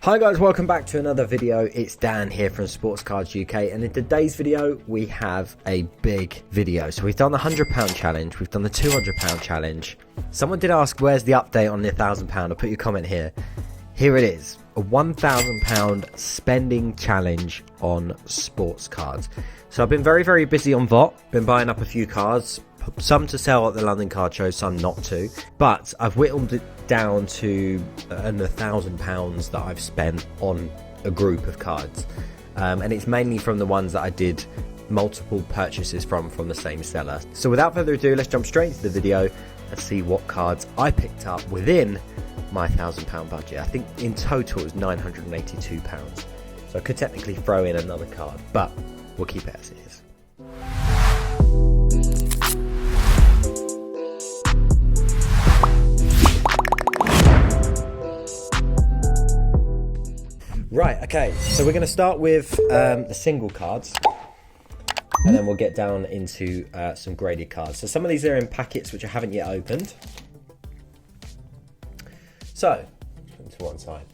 Hi guys, welcome back to another video. It's Dan here from sportscardsuk, and in today's video we have a big video. So we've done the £100 challenge, we've done the £200 challenge. Someone did ask where's the update on the £1,000. I'll put your comment here. Here it is, a £1,000 spending challenge on sports cards. So I've been very busy on VOT, been buying up a few cards, some to sell at the London card show, some not to, but I've whittled it down to £1,000 that I've spent on a group of cards, and it's mainly from the ones that I did multiple purchases from the same seller. So without further ado, let's jump straight into the video and see what cards I picked up within my £1,000 budget. I think in total it was £982, so I could technically throw in another card, but we'll keep it as it is. Right, okay, so we're going to start with the single cards, and then we'll get down into some graded cards. So some of these are in packets which I haven't yet opened. So, to one side.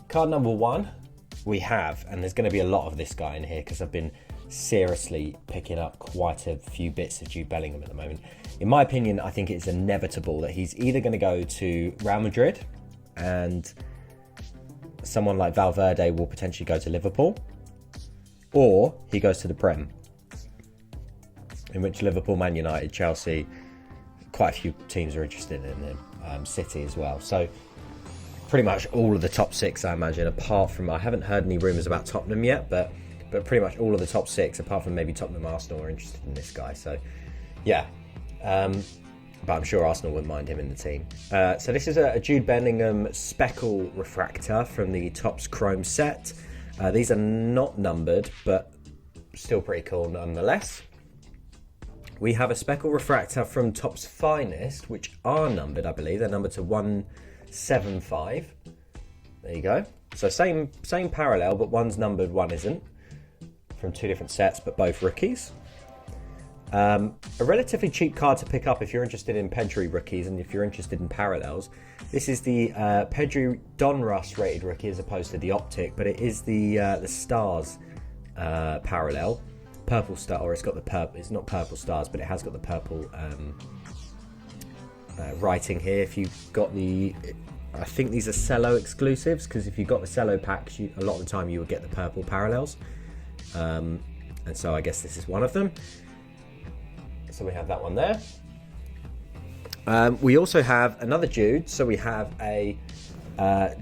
Card number one, we have, and there's going to be a lot of this guy in here because I've been seriously picking up quite a few bits of Jude Bellingham at the moment. In my opinion, I think it's inevitable that he's either going to go to Real Madrid, and someone like Valverde will potentially go to Liverpool, or he goes to the Prem, in which Liverpool, Man United, Chelsea, quite a few teams are interested in him, City as well. So pretty much all of the top six, I imagine, apart from, I haven't heard any rumours about Tottenham yet, but pretty much all of the top six, apart from maybe Tottenham, Arsenal, are interested in this guy. So yeah, but I'm sure Arsenal wouldn't mind him in the team. So this is a Jude Bellingham speckle refractor from the Topps Chrome set. These are not numbered, but still pretty cool nonetheless. We have a speckle refractor from Topps Finest, which are numbered, I believe. They're numbered to 175. There you go. So same parallel, but one's numbered, one isn't. From two different sets, but both rookies. A relatively cheap card to pick up if you're interested in Pedri rookies and if you're interested in parallels. This is the Pedri Donruss rated rookie as opposed to the Optic, but it is the Stars parallel. Purple star, or it's got the purple, it's not purple stars, but it has got the purple writing here. If you've got the, I think these are Cello exclusives, because if you've got the Cello packs, a lot of the time you would get the purple parallels. And so I guess this is one of them. So we have that one there. We also have another Jude. So we have a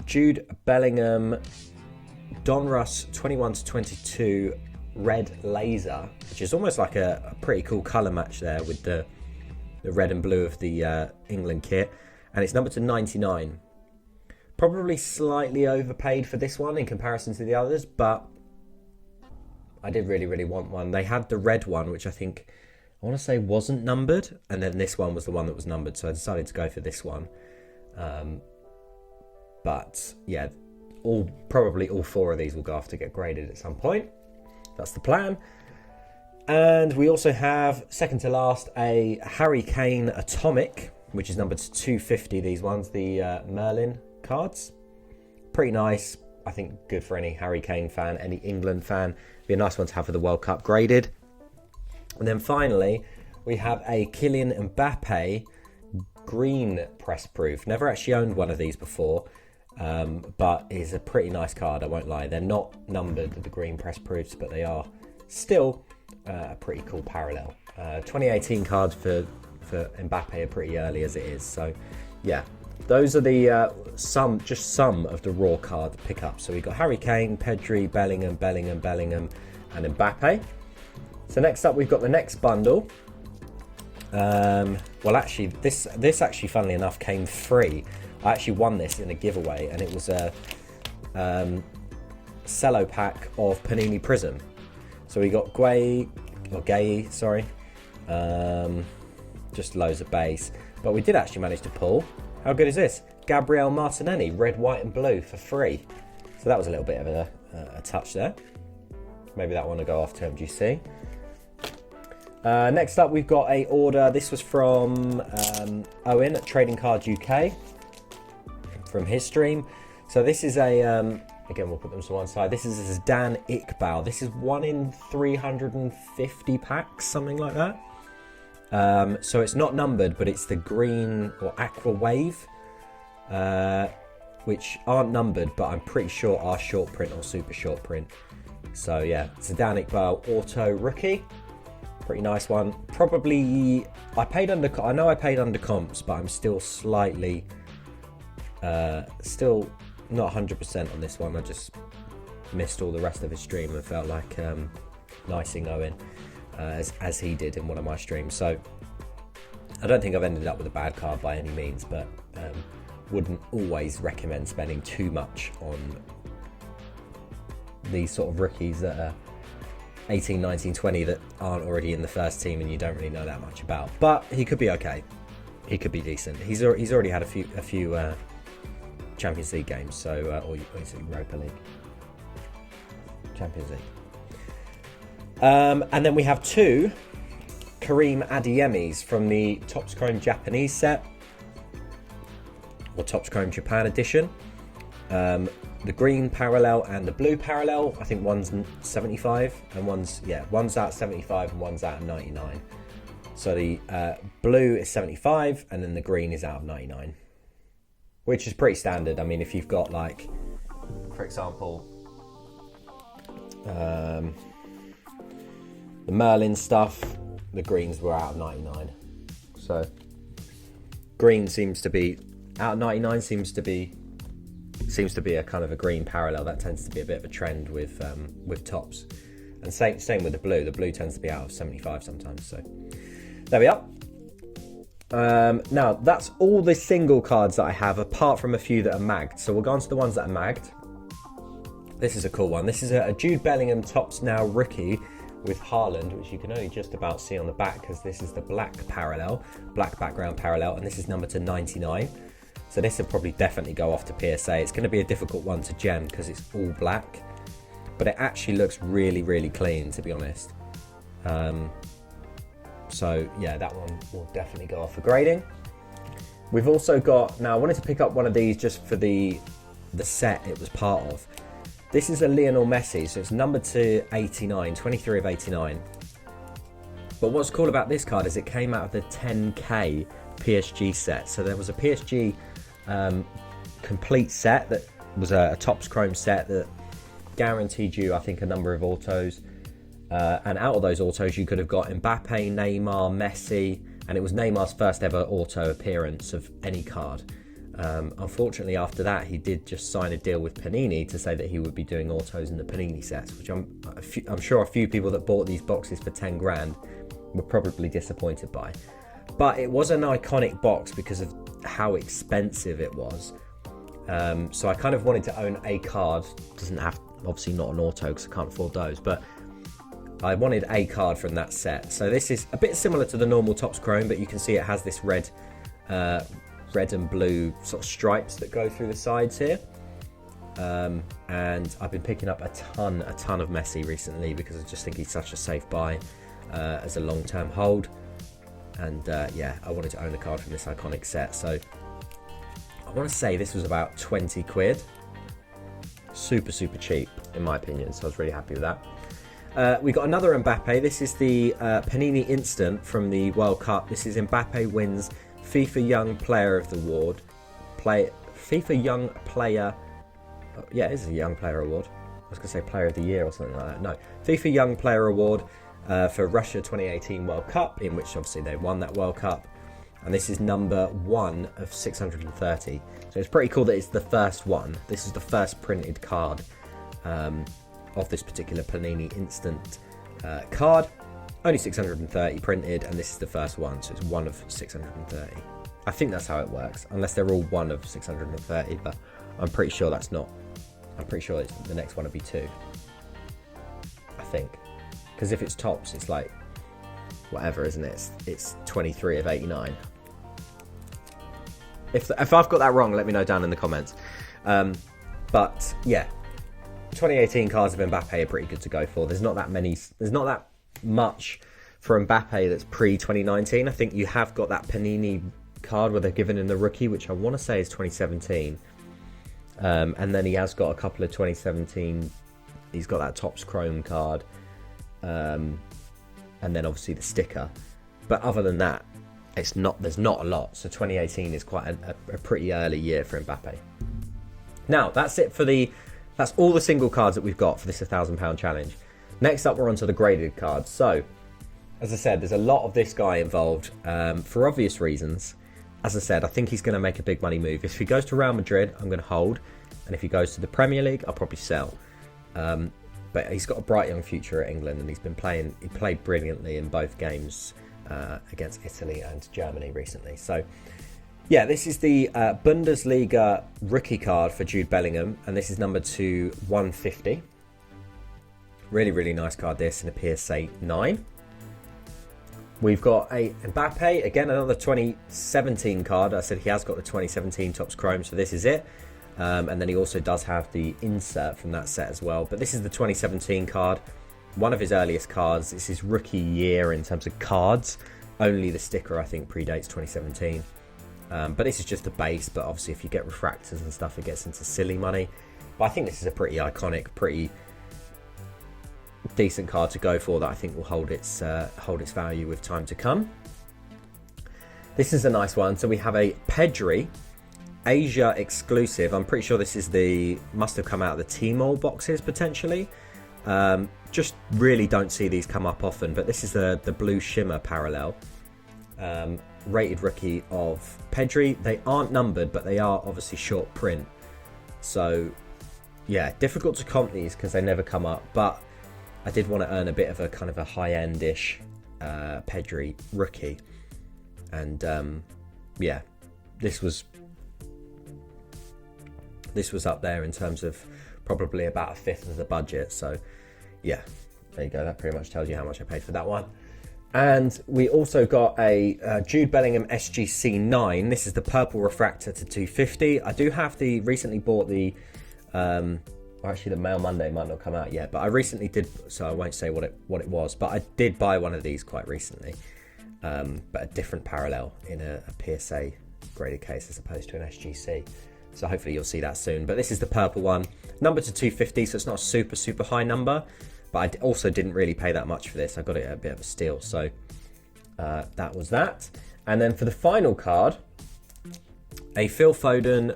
Jude Bellingham Donruss 21/22 red laser, which is almost like a pretty cool colour match there with the red and blue of the England kit. And it's numbered to 99. Probably slightly overpaid for this one in comparison to the others, but I did really want one. They had the red one, which I think, I want to say wasn't numbered, and then this one was the one that was numbered, so I decided to go for this one. But yeah, probably all four of these will go off to get graded at some point. That's the plan. And we also have, second to last, a Harry Kane Atomic, which is numbered to 250, these ones, the Merlin cards. Pretty nice. I think good for any Harry Kane fan, any England fan. Be a nice one to have for the World Cup graded. And then finally, we have a Kylian Mbappe green press proof. Never actually owned one of these before, but is a pretty nice card, I won't lie. They're not numbered, the green press proofs, but they are still a pretty cool parallel. 2018 cards for Mbappe are pretty early as it is. So yeah, those are the some of the raw card pickups. So we've got Harry Kane, Pedri, Bellingham, and Mbappe. So next up, we've got the next bundle. Well, actually, this actually, funnily enough, came free. I actually won this in a giveaway, and it was a cello pack of Panini Prism. So we got Gay, sorry, just loads of base. But we did actually manage to pull. How good is this? Gabriel Martinelli, red, white, and blue for free. So that was a little bit of a touch there. Maybe that one will go off to MGC. Next up, we've got a order. This was from Owen at Trading Cards UK from his stream. So this is a Again, we'll put them to one side. This is Zidane Iqbal. This is 1 in 350 packs, something like that. So it's not numbered, but it's the green or aqua wave, which aren't numbered, but I'm pretty sure are short print or super short print. So yeah, Zidane Iqbal auto rookie. Pretty nice one. Probably, I know I paid under comps, but I'm still slightly, still not 100% on this one. I just missed all the rest of his stream and felt like nicing Owen as he did in one of my streams. So I don't think I've ended up with a bad card by any means, but wouldn't always recommend spending too much on these sort of rookies that are 18, 19, 20 that aren't already in the first team and you don't really know that much about. But he could be okay. He could be decent. He's already had a few Champions League games, so or Europa League, Champions League. And then we have 2 Kareem Adeyemi's from the Topps Chrome Japanese set, or Topps Chrome Japan edition. The green parallel and the blue parallel. I think one's 75 and one's out 75 and one's out of 99. So the blue is 75 and then the green is out of 99, which is pretty standard. I mean, if you've got, like, for example, the Merlin stuff, the greens were out of 99. So green seems to be out of 99, seems to be a kind of a green parallel. That tends to be a bit of a trend with Topps. And same with the blue. The blue tends to be out of 75 sometimes. So there we are. Now that's all the single cards that I have, apart from a few that are magged. So we'll go on to the ones that are magged. This is a cool one. This is a Jude Bellingham Topps Now rookie with Haaland, which you can only just about see on the back because this is the black background parallel, and this is numbered to 99. So this will probably definitely go off to PSA. It's going to be a difficult one to gem because it's all black, but it actually looks really, really clean, to be honest. So yeah, that one will definitely go off for grading. We've also got, now I wanted to pick up one of these just for the set it was part of. This is a Lionel Messi, so it's numbered to 89, 23 of 89. But what's cool about this card is it came out of the 10K PSG set. So there was a PSG complete set that was a Topps Chrome set that guaranteed you, I think, a number of autos. And out of those autos, you could have got Mbappe, Neymar, Messi, and it was Neymar's first ever auto appearance of any card. Unfortunately, after that, he did just sign a deal with Panini to say that he would be doing autos in the Panini sets, which I'm sure a few people that bought these boxes for 10 grand were probably disappointed by. But it was an iconic box because of how expensive it was. So I kind of wanted to own a card. Doesn't have, obviously not an auto because I can't afford those, but I wanted a card from that set. So this is a bit similar to the normal Topps Chrome, but you can see it has this red and blue sort of stripes that go through the sides here. And I've been picking up a ton of Messi recently because I just think he's such a safe buy as a long-term hold. And yeah, I wanted to own a card from this iconic set. So I want to say this was about 20 quid. Super cheap in my opinion, so I was really happy with that. We got another Mbappe. This is the Panini Instant from the World Cup. This is Mbappe wins FIFA Young Player of the Award. FIFA Young Player. Yeah, it is a Young Player Award. I was going to say Player of the Year or something like that. No, FIFA Young Player Award for Russia 2018 World Cup, in which obviously they won that World Cup. And this is number 1 of 630. So it's pretty cool that it's the first one. This is the first printed card of this particular Panini Instant card. Only 630 printed, and this is the first one, so it's 1 of 630. I think that's how it works, unless they're all 1 of 630, but I'm pretty sure that's not. I'm pretty sure the next one will be 2. I think. Because if it's Topps, it's like, whatever, isn't it? It's 23 of 89. If I've got that wrong, let me know down in the comments. But yeah, 2018 cards of Mbappe are pretty good to go for. There's not that much for Mbappe that's pre-2019. I think you have got that Panini card where they're given in the rookie, which I want to say is 2017. And then he has got a couple of 2017. He's got that Topps Chrome card, and then obviously the sticker. But other than that, there's not a lot. So 2018 is quite a pretty early year for Mbappe. Now that's it for that's all the single cards that we've got for this £1,000 challenge. Next up, we're onto the graded cards. So, as I said, there's a lot of this guy involved for obvious reasons. As I said, I think he's going to make a big money move. If he goes to Real Madrid, I'm going to hold. And if he goes to the Premier League, I'll probably sell. But he's got a bright young future at England, and he played brilliantly in both games against Italy and Germany recently. So, yeah, this is the Bundesliga rookie card for Jude Bellingham, and this is numbered to 150. Really, really nice card, this, in a PSA 9. We've got a Mbappe, again, another 2017 card. I said he has got the 2017 Topps Chrome, so this is it. And then he also does have the insert from that set as well. But this is the 2017 card, one of his earliest cards. It's his rookie year in terms of cards. Only the sticker, I think, predates 2017. But this is just the base, but obviously if you get refractors and stuff, it gets into silly money. But I think this is a pretty iconic, pretty decent card to go for that I think will hold its value with time to come. This is a nice one. So we have a Pedri Asia exclusive. I'm pretty sure this is must have come out of the Tmall boxes potentially. Just really don't see these come up often, but this is the blue shimmer parallel. Rated rookie of Pedri. They aren't numbered, but they are obviously short print. So yeah, difficult to comp these because they never come up, but I did want to earn a bit of a kind of a high-end-ish Pedri rookie. And yeah, this was up there in terms of probably about a fifth of the budget. So yeah, there you go. That pretty much tells you how much I paid for that one. And we also got a Jude Bellingham SGC 9. This is the purple refractor to 250. I do have recently bought the actually the Mail Monday might not come out yet, but I recently did, so I won't say what it was, but I did buy one of these quite recently, but a different parallel in a PSA graded case as opposed to an SGC. So hopefully you'll see that soon. But this is the purple one, numbered to 250, so it's not a super high number, but I also didn't really pay that much for this. I got it at a bit of a steal, so that was that. And then for the final card, a Phil Foden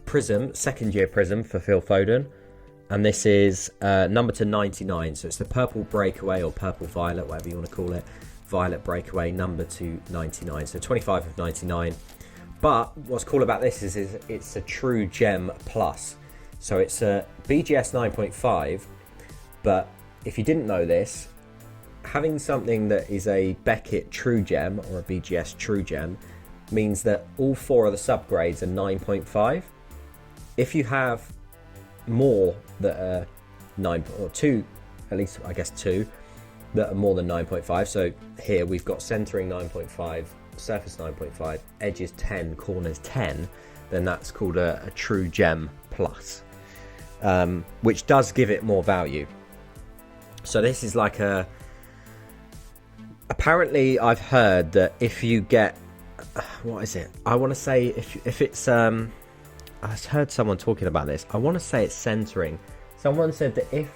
Prism, second year Prism for Phil Foden. And this is number to 99. So it's the purple breakaway or purple violet, whatever you want to call it. Violet breakaway, number to 99. So 25 of 99. But what's cool about this is it's a true gem plus. So it's a BGS 9.5. But if you didn't know this, having something that is a Beckett true gem or a BGS true gem means that all four of the subgrades are 9.5. If you have more that are 9 or 2, at least I guess 2 that are more than 9.5. So here we've got centering 9.5, surface 9.5, edges 10, corners 10. Then that's called a true gem plus, which does give it more value. So this is like apparently I've heard that if you get, what is it? I want to say if it's I heard someone talking about this. I want to say it's centering. Someone said that if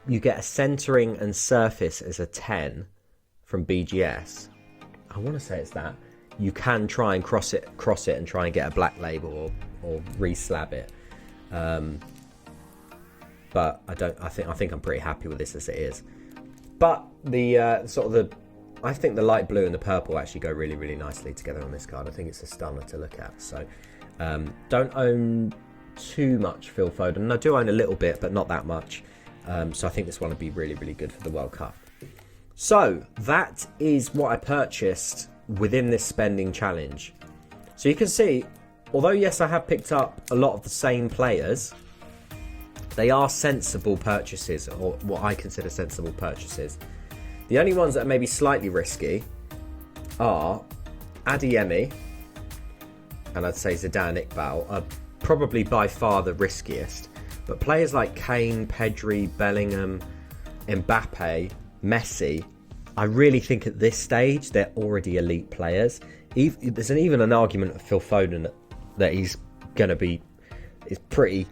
you get a centering and surface as a 10 from BGS, I want to say it's that, you can try and cross it and try and get a black label or re-slab it. But I think I'm pretty happy with this as it is. But I think the light blue and the purple actually go really, really nicely together on this card. I think it's a stunner to look at. So don't own too much Phil Foden. I do own a little bit, but not that much. So I think this one would be really, really good for the World Cup. So that is what I purchased within this spending challenge. So you can see, although yes, I have picked up a lot of the same players, they are sensible purchases, or what I consider sensible purchases. The only ones that are maybe slightly risky are Adeyemi, and I'd say Zidane Iqbal are probably by far the riskiest. But players like Kane, Pedri, Bellingham, Mbappe, Messi, I really think at this stage they're already elite players. There's even an argument of Phil Foden that he's going to be it's pretty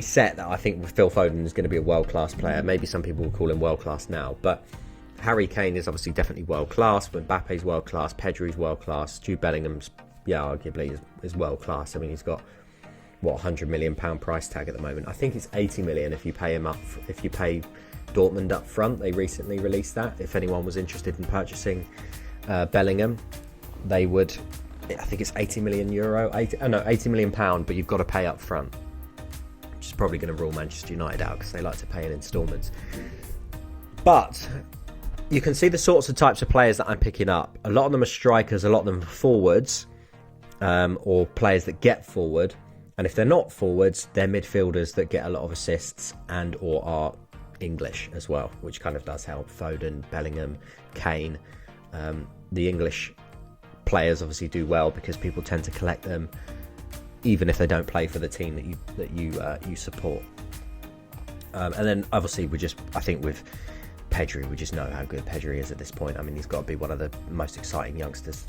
set that I think Phil Foden is going to be a world-class player. Maybe some people will call him world-class now, but Harry Kane is obviously definitely world-class. Mbappe's world-class. Pedri's world-class. Jude Bellingham's, arguably is world-class. I mean, he's got, what, £100 million price tag at the moment. I think it's 80 million if you pay him up, if you pay Dortmund up front. They recently released that. If anyone was interested in purchasing Bellingham, they would, I think it's 80 million pound, but you've got to pay up front, which is probably going to rule Manchester United out because they like to pay in instalments. But you can see the sorts of types of players that I'm picking up. A lot of them are strikers, a lot of them are forwards, or players that get forward. And if they're not forwards, they're midfielders that get a lot of assists and or are English as well, which kind of does help. Foden, Bellingham, Kane. The English players obviously do well because people tend to collect them, even if they don't play for the team that you support. And then obviously I think with Pedri, we just know how good Pedri is at this point. I mean, he's got to be one of the most exciting youngsters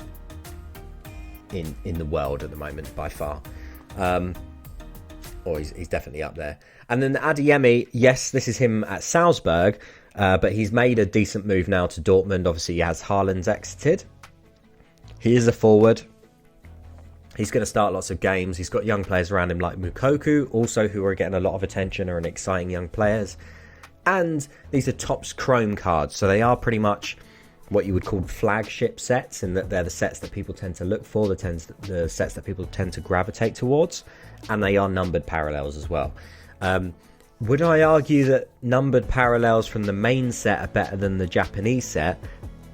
in the world at the moment by far. Or he's definitely up there. And then Adeyemi, yes, this is him at Salzburg, but he's made a decent move now to Dortmund. Obviously, he has Haaland's exited. He is a forward. He's going to start lots of games. He's got young players around him like Mukoku, also who are getting a lot of attention, are an exciting young players. And these are Topps Chrome cards, so they are pretty much what you would call flagship sets, in that they're the sets that people tend to look for, the sets that people tend to gravitate towards, and they are numbered parallels as well. Would I argue that numbered parallels from the main set are better than the Japanese set?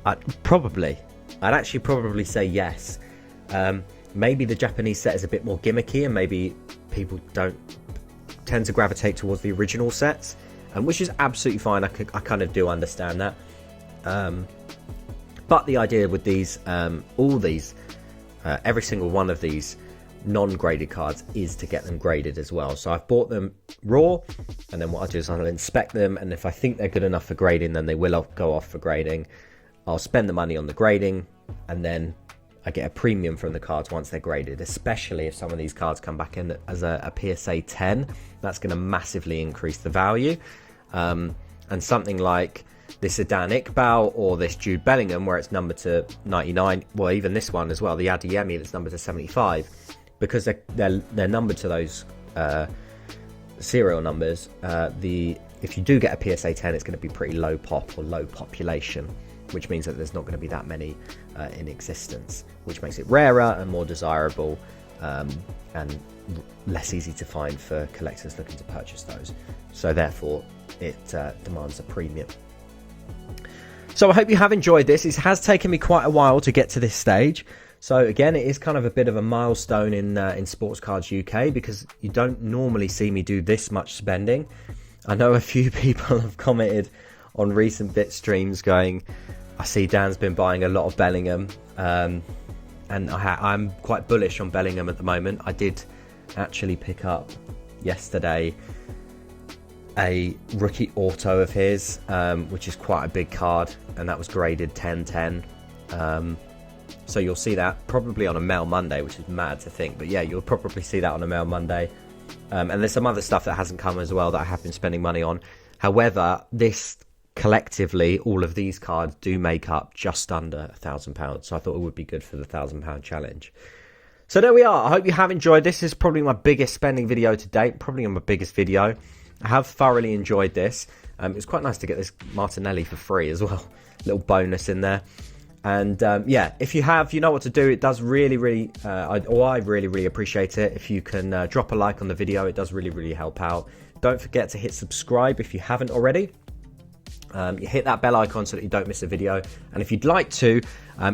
I'd actually probably say yes. Maybe the Japanese set is a bit more gimmicky, and maybe people don't tend to gravitate towards the original sets, which is absolutely fine. I kind of do understand that. But the idea with these, every single one of these non-graded cards is to get them graded as well. So I've bought them raw, and then what I'll do is I'll inspect them, and if I think they're good enough for grading, then they will go off for grading. I'll spend the money on the grading, and then I get a premium from the cards once they're graded, especially if some of these cards come back in as a PSA 10. That's going to massively increase the value. And something like this Adan Iqbal or this Jude Bellingham, where it's numbered to 99, well, even this one as well, the Adeyemi that's numbered to 75, because they're numbered to those serial numbers. If you do get a PSA 10, it's going to be pretty low pop or low population, which means that there's not going to be that many in existence, which makes it rarer and more desirable, and less easy to find for collectors looking to purchase those. So therefore, it demands a premium. So I hope you have enjoyed this. It has taken me quite a while to get to this stage. So again, it is kind of a bit of a milestone in Sports Cards UK, because you don't normally see me do this much spending. I know a few people have commented on recent bit streams going, I see Dan's been buying a lot of Bellingham, and I'm quite bullish on Bellingham at the moment. I did actually pick up yesterday a rookie auto of his, which is quite a big card, and that was graded 10-10. So you'll see that probably on a Mail Monday, which is mad to think, but yeah, you'll probably see that on a Mail Monday. And there's some other stuff that hasn't come as well that I have been spending money on. However, this collectively, all of these cards do make up just under £1,000, so I thought it would be good for the £1,000 challenge. So there we are. I hope you have enjoyed this. This is probably my biggest spending video to date, probably my biggest video. I have thoroughly enjoyed this. It was quite nice to get this Martinelli for free as well. Little bonus in there. And yeah, if you have, you know what to do. It does really, I really appreciate it. If you can drop a like on the video, it does really help out. Don't forget to hit subscribe if you haven't already. You hit that bell icon so that you don't miss a video. And if you'd like to,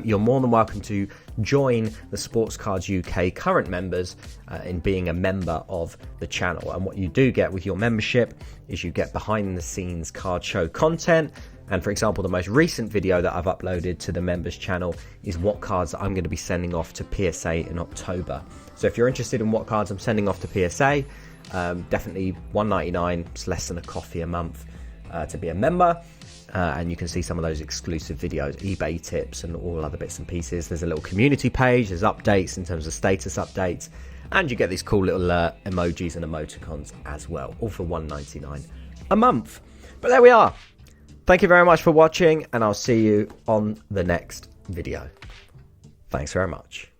you're more than welcome to join the Sports Cards UK current members in being a member of the channel. And what you do get with your membership is you get behind the scenes card show content. And for example, the most recent video that I've uploaded to the members channel is what cards I'm going to be sending off to PSA in October. So if you're interested in what cards I'm sending off to PSA, definitely $1.99. It's less than a coffee a month to be a member. And you can see some of those exclusive videos, eBay tips and all other bits and pieces. There's a little community page, there's updates in terms of status updates, And you get these cool little emojis and emoticons as well, all for $1.99 a month. But there we are. Thank you very much for watching, and I'll see you on the next video. Thanks very much.